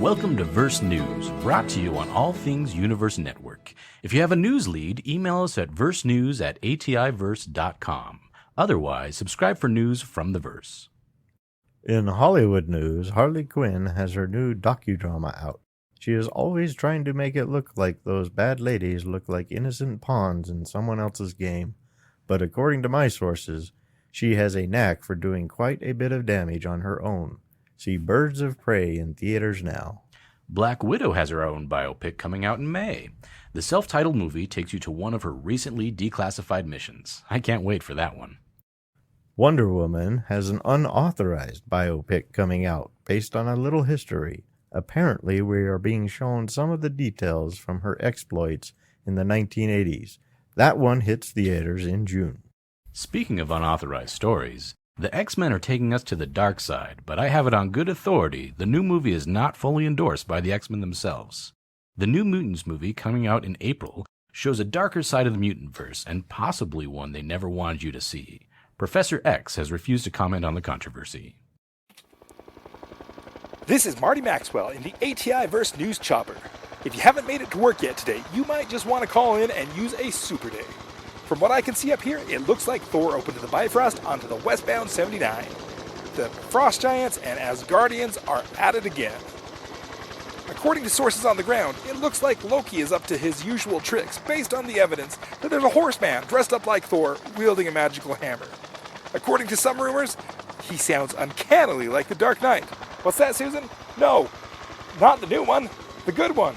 Welcome to Verse News, brought to you on All Things Universe Network. If you have a news lead, email us at versenews@ativerse.com. Otherwise, subscribe for news from the Verse. In Hollywood news, Harley Quinn has her new docudrama out. She is always trying to make it look like those bad ladies look like innocent pawns in someone else's game. But according to my sources, she has a knack for doing quite a bit of damage on her own. See Birds of Prey in theaters now. Black Widow has her own biopic coming out in May. The self-titled movie takes you to one of her recently declassified missions. I can't wait for that one. Wonder Woman has an unauthorized biopic coming out based on a little history. Apparently, we are being shown some of the details from her exploits in the 1980s. That one hits theaters in June. Speaking of unauthorized stories, the X-Men are taking us to the dark side, but I have it on good authority the new movie is not fully endorsed by the X-Men themselves. The New Mutants movie, coming out in April, shows a darker side of the mutant-verse, and possibly one they never wanted you to see. Professor X has refused to comment on the controversy. This is Marty Maxwell in the ATI Verse News Chopper. If you haven't made it to work yet today, you might just want to call in and use a super day. From what I can see up here, it looks like Thor opened the Bifrost onto the westbound 79. The Frost Giants and Asgardians are at it again. According to sources on the ground, it looks like Loki is up to his usual tricks based on the evidence that there's a horseman dressed up like Thor wielding a magical hammer. According to some rumors, he sounds uncannily like the Dark Knight. What's that, Susan? No, not the new one, the good one.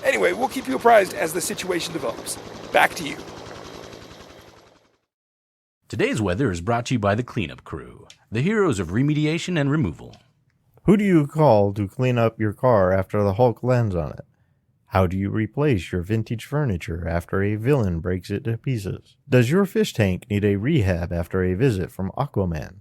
Anyway, we'll keep you apprised as the situation develops. Back to you. Today's weather is brought to you by the Cleanup Crew, the heroes of remediation and removal. Who do you call to clean up your car after the Hulk lands on it? How do you replace your vintage furniture after a villain breaks it to pieces? Does your fish tank need a rehab after a visit from Aquaman?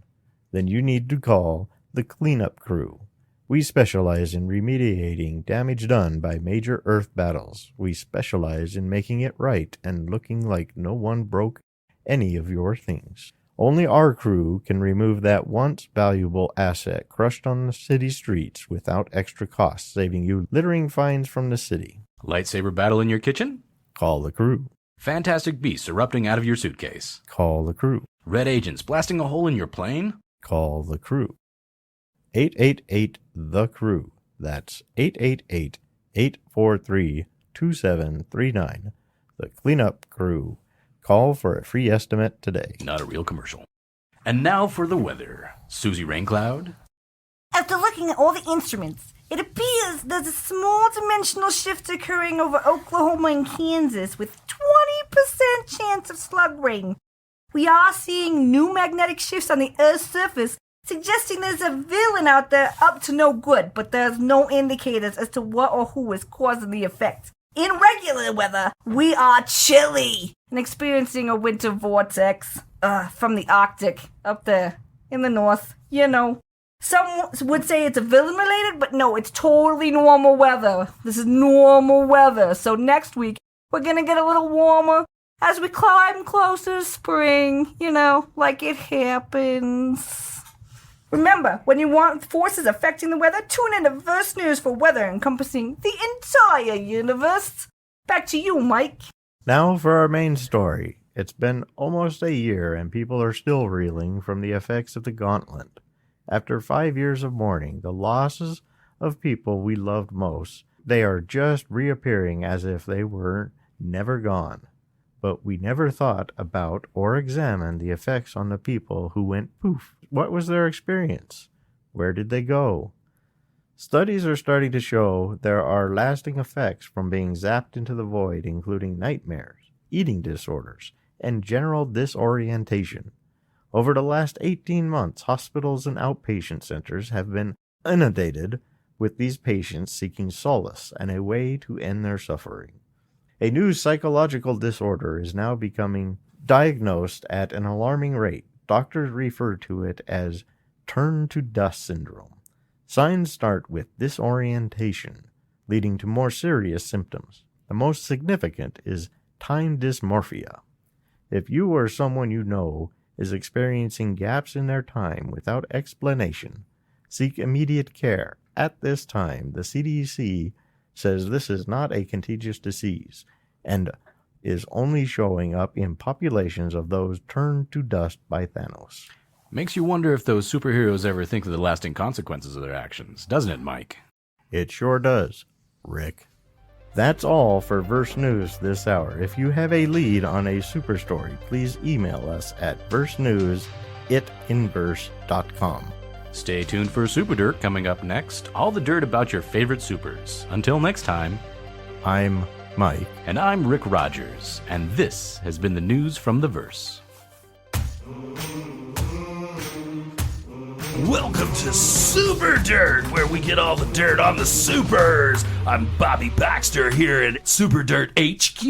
Then you need to call the Cleanup Crew. We specialize in remediating damage done by major Earth battles. We specialize in making it right and looking like no one broke any of your things. Only our crew can remove that once valuable asset crushed on the city streets without extra costs, saving you littering fines from the city. Lightsaber battle in your kitchen? Call the crew. Fantastic beasts erupting out of your suitcase? Call the crew. Red agents blasting a hole in your plane? Call the crew. 888-THE-CREW. That's 888-843-2739. The Cleanup Crew. Call for a free estimate today. Not a real commercial. And now for the weather. Susie Raincloud? After looking at all the instruments, it appears there's a small dimensional shift occurring over Oklahoma and Kansas with 20% chance of slug rain. We are seeing new magnetic shifts on the Earth's surface, suggesting there's a villain out there up to no good, but there's no indicators as to what or who is causing the effect. In regular weather, we are chilly and experiencing a winter vortex from the Arctic up there in the north, you know. Some would say it's villain related, but no, it's totally normal weather. This is normal weather. So next week, we're going to get a little warmer as we climb closer to spring, you know, like it happens. Remember, when you want forces affecting the weather, tune in to Verse News for weather encompassing the entire universe. Back to you, Mike. Now for our main story. It's been almost a year and people are still reeling from the effects of the gauntlet. After 5 years of mourning the losses of people we loved most, they are just reappearing as if they were never gone. But we never thought about or examined the effects on the people who went poof. What was their experience? Where did they go? Studies are starting to show there are lasting effects from being zapped into the void, including nightmares, eating disorders, and general disorientation. Over the last 18 months, hospitals and outpatient centers have been inundated with these patients seeking solace and a way to end their suffering. A new psychological disorder is now becoming diagnosed at an alarming rate. Doctors refer to it as turn-to-dust syndrome. Signs start with disorientation, leading to more serious symptoms. The most significant is time dysmorphia. If you or someone you know is experiencing gaps in their time without explanation, seek immediate care. at this time, the CDC says this is not a contagious disease and is only showing up in populations of those turned to dust by Thanos. Makes you wonder if those superheroes ever think of the lasting consequences of their actions, doesn't it, Mike? It sure does, Rick. That's all for Verse News this hour. If you have a lead on a super story, please email us at versenews@itinverse.com. Stay tuned for Super Dirt coming up next. All the dirt about your favorite supers. Until next time, I'm Mike. and I'm Rick Rogers, and this has been the news from the Verse. Welcome to Super Dirt, where we get all the dirt on the supers. I'm Bobby Baxter here at Super Dirt HQ,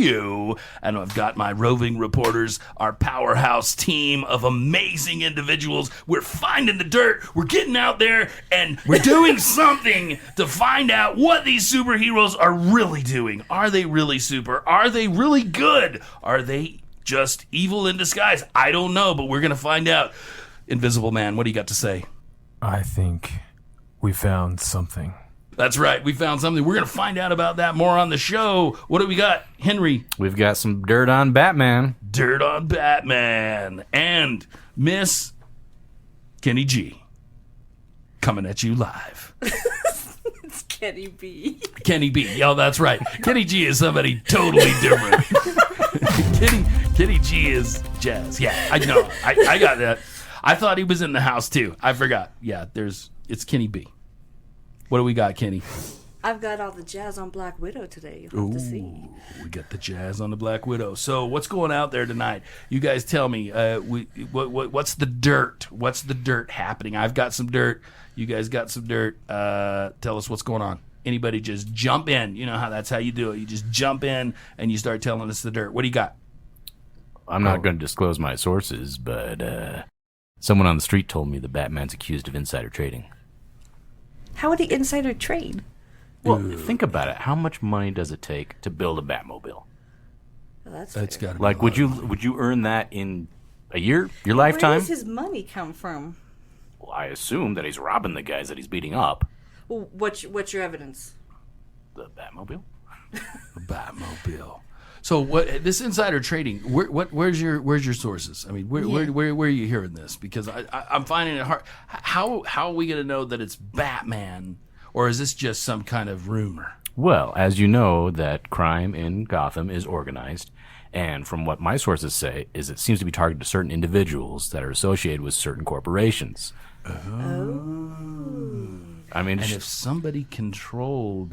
and I've got my roving reporters, our powerhouse team of amazing individuals. We're finding the dirt, we're getting out there, and we're doing something to find out what these superheroes are really doing. Are they really super? Are they really good? Are they just evil in disguise? I don't know, but we're going to find out. Invisible Man, what do you got to say? I think we found something. That's right. We found something. We're going to find out about that more on the show. What do we got, Henry? We've got some dirt on Batman. Dirt on Batman. And Miss Kenny G. Coming at you live. It's Kenny B. Kenny B. Oh, that's right. Kenny G is somebody totally different. Kenny G is jazz. Yeah, I know. I got that. I thought he was in the house, too. I forgot. Yeah, it's Kenny B. What do we got, Kenny? I've got all the jazz on Black Widow today. You'll have to see. We got the jazz on the Black Widow. So what's going out there tonight? You guys tell me. What's the dirt? What's the dirt happening? I've got some dirt. You guys got some dirt. Tell us what's going on. Anybody just jump in. You know how that's how you do it. You just jump in and you start telling us the dirt. What do you got? I'm not going to disclose my sources, but someone on the street told me the Batman's accused of insider trading. How would he insider trade? Well, think about it. How much money does it take to build a Batmobile? Well, that's That's fair. got to be Like, would you earn that in a year, your lifetime? Where does his money come from? Well, I assume that he's robbing the guys that he's beating up. Well, what's your evidence? The Batmobile? the Batmobile. So what this insider trading? Where's your sources? I mean, where are you hearing this? Because I'm finding it hard. How are we going to know that it's Batman, or is this just some kind of rumor? Well, as you know, that crime in Gotham is organized, and from what my sources say, is it seems to be targeted to certain individuals that are associated with certain corporations. I mean, And if somebody controlled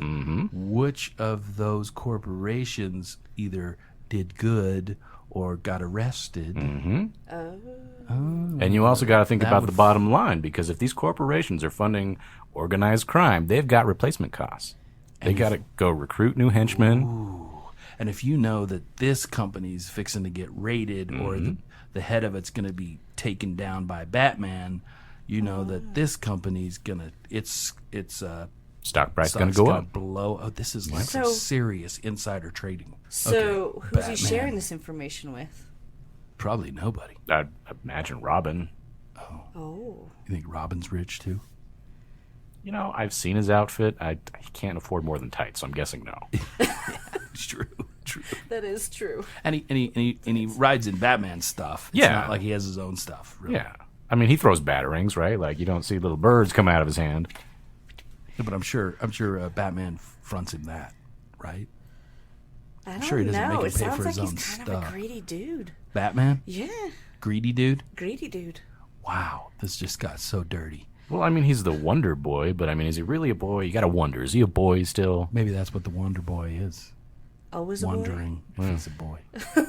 which of those corporations either did good or got arrested, and you also got to think about the bottom line, because if these corporations are funding organized crime, they've got replacement costs. They got to go recruit new henchmen. and if you know that this company's fixing to get raided or the head of it's going to be taken down by Batman, you know that this company's gonna its Stock price stock's going to go gonna up. blow. Oh, this is like So- some serious insider trading. So Okay, who's Batman. he sharing this information with? Probably nobody. I'd imagine Robin. Oh. You think Robin's rich too? You know, I've seen his outfit. He can't afford more than tights, so I'm guessing no. It's true. That is true. And he rides in Batman stuff. It's Yeah. not like he has his own stuff. Really. Yeah. I mean, he throws batarangs, right? Like, you don't see little birds come out of his hand. Yeah, but I'm sure Batman fronts him that, right? I don't sure he doesn't know. make him It pay sounds for like his own he's kind of stuff. a greedy dude. Batman, Yeah, greedy dude. greedy dude. Wow, this just got so dirty. Well, I mean, he's the Wonder Boy, but I mean, is he really a boy? You got to wonder. Is he a boy still? Maybe that's what the Wonder Boy is. Always Wondering if he's a boy. a boy.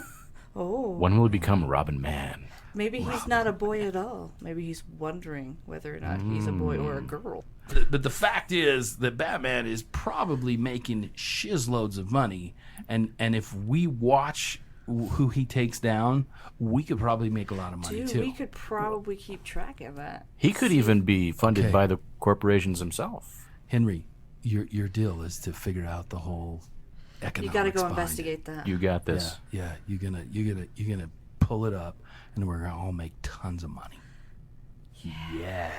Oh, When will he become Robin Man? maybe he's not a boy at all. Maybe he's wondering whether or not he's a boy or a girl. But the fact is that Batman is probably making shizloads of money, and if we watch who he takes down, we could probably make a lot of money Dude, too. we could probably keep track of that. He could even be funded Okay. by the corporations himself. Henry, your deal is to figure out the whole You economics. got to go behind investigate that. You got this. Yeah, you're gonna pull it up, and we're gonna all make tons of money. Yeah.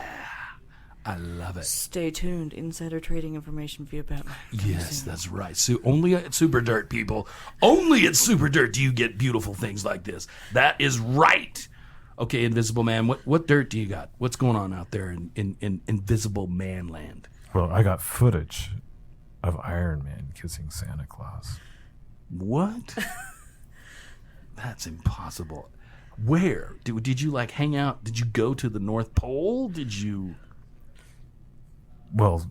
I love it. Stay tuned. Insider trading information via Batman. Yes, that's right. So only at Super Dirt, people. Only at Super Dirt do you get beautiful things like this. That is right. Okay, Invisible Man, what dirt do you got? What's going on out there in Invisible Man land? Well, I got footage of Iron Man kissing Santa Claus. What? That's impossible. Where? Did you like hang out? Did you go to the North Pole? Did you... Well,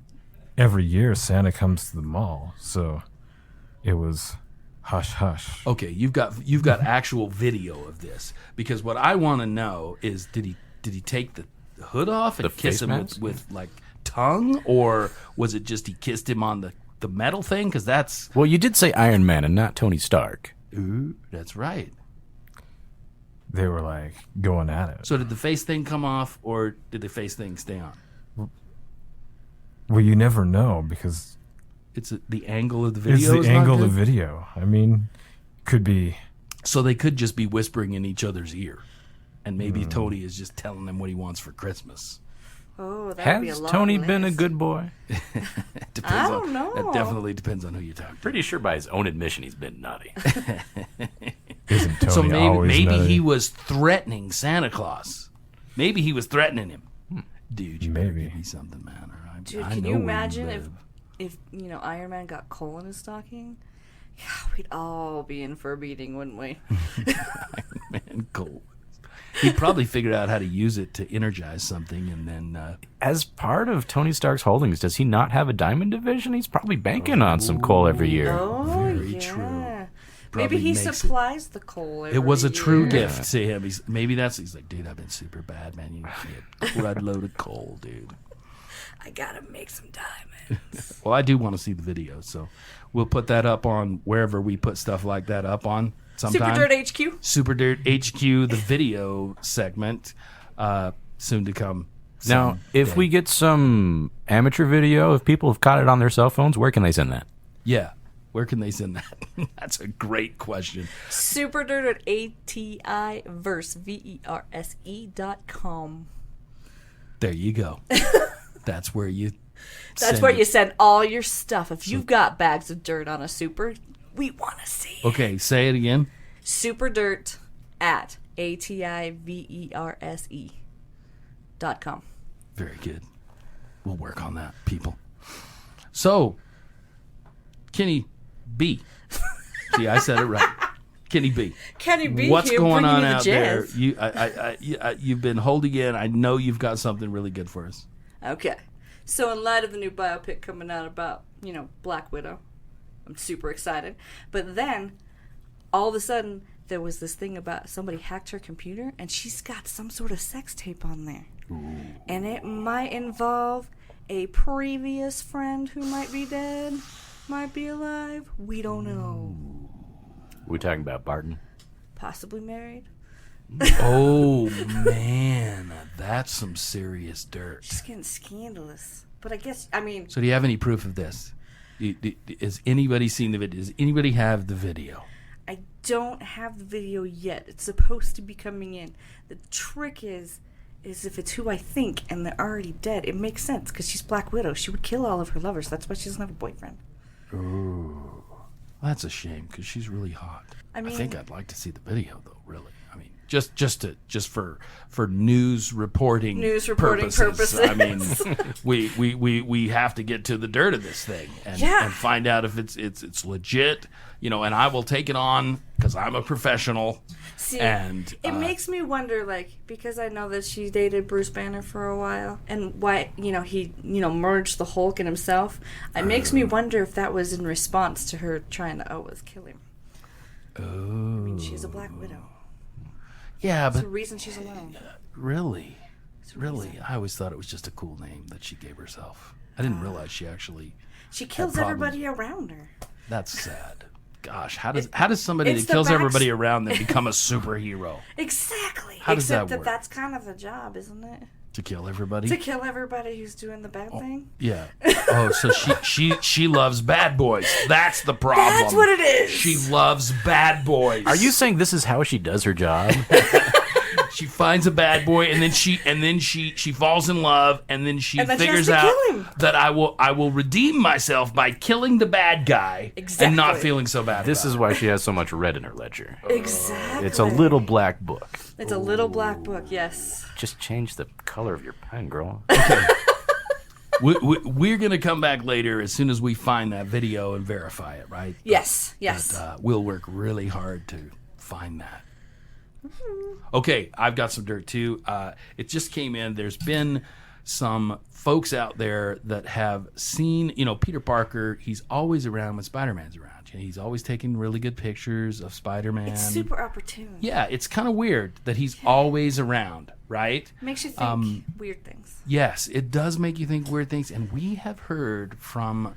every year Santa comes to the mall, so it was hush hush. Okay, you've got actual video of this, because what I want to know is did he take the hood off and The kiss face him mask? with like tongue, or was it just he kissed him on the metal thing? Because that's Well, you did say Iron Man and not Tony Stark. ooh, that's right. They were like going at it. So did the face thing come off, or did the face thing stay on? Well, you never know because It's the angle of the video. it's is the not angle of good? the video. I mean, could be. So they could just be whispering in each other's ear, and maybe Tony is just telling them what he wants for Christmas. Oh, that would be a Has long Tony list. been a good boy? Depends I don't know. It definitely depends on who you talk to. Pretty sure by his own admission he's been naughty. Isn't Tony So always maybe nutty? he was threatening Santa Claus. Maybe he was threatening him. Dude, you better Maybe. give me something, man. Or Dude, I can know you where imagine live. if Iron Man got coal in his stocking? Yeah, we'd all be in for a beating, wouldn't we? Man, cool. He probably figured out how to use it to energize something, and then As part of Tony Stark's holdings, does he not have a diamond division? He's probably banking on some coal every year. Oh, Very yeah. true. Maybe Probably he makes it- supplies the coal. it was a every true year. gift to him. He's like, dude, I've been super bad, man. You get a crud load of coal, dude. I gotta make some diamonds. Well, I do want to see the video, so we'll put that up on wherever we put stuff like that up on sometime. Super Dirt HQ. Super Dirt HQ, the video segment, soon to come. Now, if we get some amateur video, if people have caught it on their cell phones, where can they send that? Yeah, where can they send that? That's a great question. Super Dirt at ATIverse, VERSE.com. There you go. That's where you. That's where you send all your stuff. If you've got bags of dirt on a super, we want to see it. Okay, say it again. Super Dirt at ATIVERSE.com. Very good. We'll work on that, people. So, Kenny B. See, I said it right. Kenny B. Kenny B. What's here going bringing on you the out there? jazz. You've been holding in. I know you've got something really good for us. Okay. So in light of the new biopic coming out about, Black Widow, I'm super excited. But then, all of a sudden, there was this thing about somebody hacked her computer, and she's got some sort of sex tape on there. Ooh. And it might involve a previous friend who might be dead, might be alive. We don't know. We talking about Barton? Possibly married. Oh, man. That's some serious dirt. She's getting scandalous. But I guess, So do you have any proof of this? Has anybody seen the video? Does anybody have the video? I don't have the video yet. It's supposed to be coming in. The trick is if it's who I think and they're already dead, it makes sense because she's Black Widow. She would kill all of her lovers. That's why she doesn't have a boyfriend. Ooh. That's a shame because she's really hot. I think I'd like to see the video though, really. Just for news reporting purposes. I mean, we have to get to the dirt of this thing and find out if it's legit, and I will take it on because I'm a professional. See, and it makes me wonder, because I know that she dated Bruce Banner for a while, and why he merged the Hulk in himself. It makes me wonder if that was in response to her trying to always kill him. Oh, she's a Black Widow. Yeah, It's but the reason she's alone. Really, I always thought it was just a cool name that she gave herself. I didn't realize she actually. She kills everybody around her. That's sad. Gosh, how does somebody It's that the kills everybody around them become a superhero? Exactly. How does that Except work? that's kind of the job, isn't it? To kill everybody? To kill everybody who's doing the bad thing. Yeah. Oh, so she loves bad boys. That's the problem. That's what it is. She loves bad boys. Are you saying this is how she does her job? She finds a bad boy, and then she falls in love, and then she figures out kill him. that I will redeem myself by killing the bad guy and not feeling so bad. This is why she has so much red in her ledger. Exactly. It's a little black book. It's a little black book, yes. Just change the color of your pen, girl. We're going to come back later as soon as we find that video and verify it, right? Yes. But, we'll work really hard to find that. Okay, I've got some dirt too. It just came in. There's been some folks out there that have seen, Peter Parker. He's always around when Spider-Man's around. He's always taking really good pictures of Spider-Man. It's super opportune. Yeah, it's kind of weird that he's always around, right? Makes you think weird things. Yes, it does make you think weird things. And we have heard from,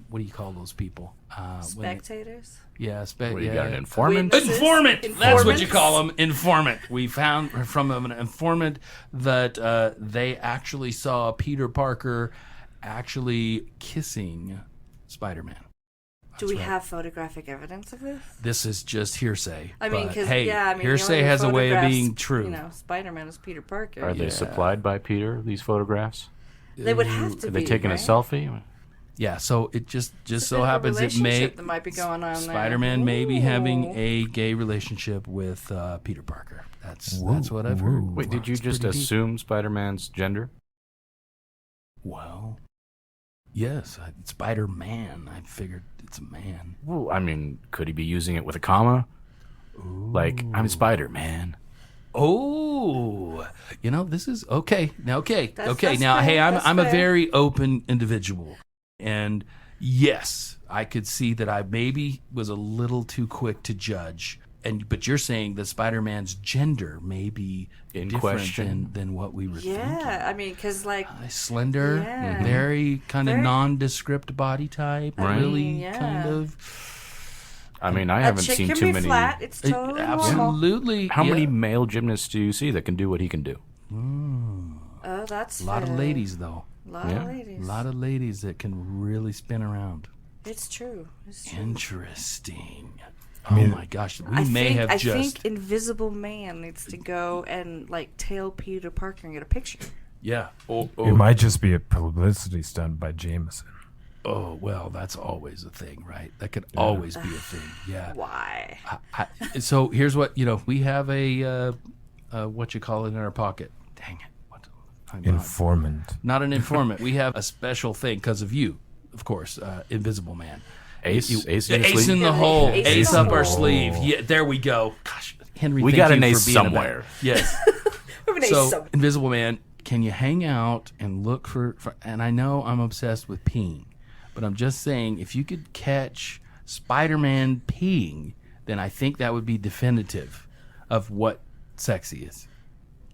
what do you call those people? Spectators? What, you got an informant? Informant! That's what you call them, informant. We found from an informant that they actually saw Peter Parker actually kissing Spider-Man. Do we have photographic evidence of this? This is just hearsay. I mean, because hearsay has a way of being true. Spider-Man is Peter Parker. Are they supplied by Peter, these photographs? They would have to Are be. they taking a selfie? Yeah, so it just so happens it may that might be going on Spider-Man may be having a gay relationship with Peter Parker. That's what I've heard. Wait, did you just assume Spider-Man's gender? Well, yes, Spider-Man. I figured it's a man. Well, I mean, could he be using it with a comma? Like, I'm Spider-Man. Oh, this is okay. Now, okay. That's Now, fair. hey, That's I'm a fair. very open individual, and yes, I could see that I maybe was a little too quick to judge. But you're saying that Spider-Man's gender may be In different question. than what we were thinking. Yeah, I mean, because Slender, Yeah. very kind of Very- nondescript body type, Right. really Yeah. kind of. I mean, I a haven't chick seen can too be many. flat. It's totally normal. Absolutely. How many yeah. male gymnasts do you see that can do what he can do? Oh, that's A lot of fair. ladies, though. A lot Yeah. of ladies. A lot of ladies that can really spin around. It's true. It's true. Interesting. mean, oh my gosh, we I may think, have I just think Invisible Man needs to go and tail Peter Parker and get a picture. yeah. Oh, It might just be a publicity stunt by Jameson. well, that's always a thing, right? That could always be a thing. Yeah. Why? So here's what we have a what you call it in our pocket. Dang it! I'm Informant. not an informant. We have a special thing because of you, of course. Invisible Man. Ace in the Ace sleeve? in the hole. Ace in Ace the up our hole. sleeve. Yeah, there we go. Gosh, Henry, We thank got you an for ace being a man. somewhere. Yes. Everybody's So, Invisible Man, can you hang out and look for? And I know I'm obsessed with peeing, but I'm just saying, if you could catch Spider-Man peeing, then I think that would be definitive of what sexy is.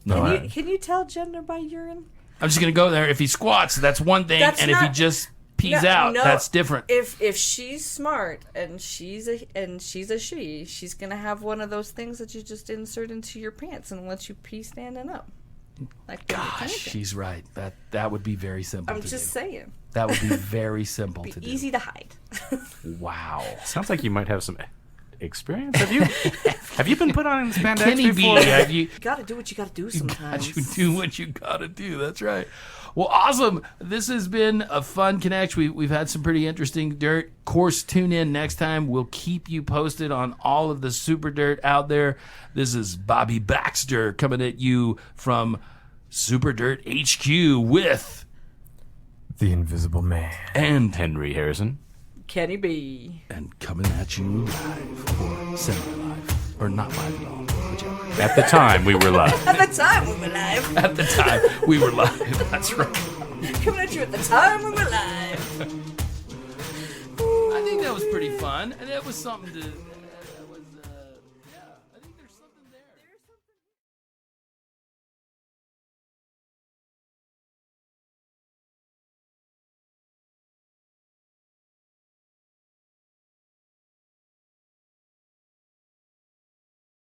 Can you tell gender by urine? I'm just gonna go there. If he squats, that's one thing, That's and if he not- just pees out, that's different. If she's smart and she's a she, she's gonna have one of those things that you just insert into your pants and let you pee standing up. Like Gosh, she's right. That would be very simple. I'm to just do. saying. That would be very simple Be to do. easy to hide. Wow. Sounds like you might have some experience. Have you been put on in spandex Kenny B, before? have you? You gotta do what you gotta do sometimes. You do what you gotta do. That's right. Well, awesome. This has been a fun connect. We've had some pretty interesting dirt. Of course, tune in next time. We'll keep you posted on all of the super dirt out there. This is Bobby Baxter coming at you from Super Dirt HQ with The Invisible Man. and Henry Harrison. Kenny B. and coming at you live or semi-live or not live at all, whichever. At the time, we were live. At the time we were live. At the time we were live. That's right. Coming at you at the time we were live. I think that was pretty fun, and that was something to